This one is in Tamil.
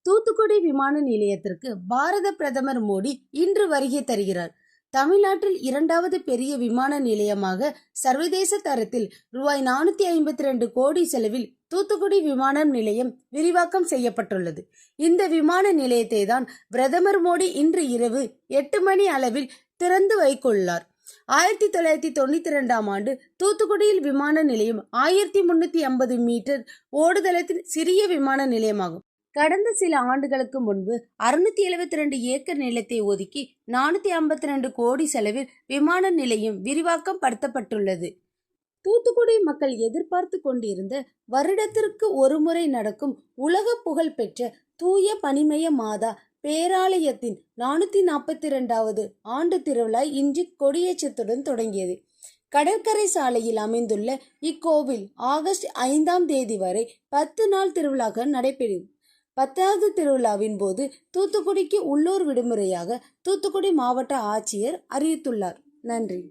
தூத்துக்குடி விமான நிலையத்திற்கு பாரத பிரதமர் மோடி இன்று வருகை தருகிறார். தமிழ்நாட்டில் இரண்டாவது பெரிய விமான நிலையமாக சர்வதேச தரத்தில் ரூபாய் 452 கோடி செலவில் தூத்துக்குடி விமான நிலையம் விரிவாக்கம் செய்யப்பட்டுள்ளது. இந்த விமான நிலையத்தை தான் பிரதமர் மோடி இன்று இரவு 8 மணி அளவில் திறந்து வைத்துள்ளார். 1992ஆம் ஆண்டு தூத்துக்குடியில் விமான நிலையம் 1350 மீட்டர் ஓடுதளத்தின் சிறிய விமான நிலையமாகும். கடந்த சில ஆண்டுகளுக்கு முன்பு 672 ஏக்கர் நிலத்தை ஒதுக்கி 452 கோடி செலவில் விமான நிலையம் விரிவாக்கம் படுத்தப்பட்டுள்ளது. தூத்துக்குடி மக்கள் எதிர்பார்த்து கொண்டிருந்த வருடத்திற்கு ஒருமுறை நடக்கும் உலக புகழ் பெற்ற தூய பனிமய மாதா பேராலயத்தின் 442வது ஆண்டு திருவிழா இன்று கொடியேற்றத்துடன் தொடங்கியது. கடற்கரை சாலையில் அமைந்துள்ள இக்கோவில் ஆகஸ்ட் 5ஆம் தேதி வரை 10 நாள் திருவிழாக நடைபெறும். 10வது திருவிழாவின் போது தூத்துக்குடிக்கு உள்ளூர் விடுமுறையாக தூத்துக்குடி மாவட்ட ஆட்சியர் அறிவித்துள்ளார். நன்றி.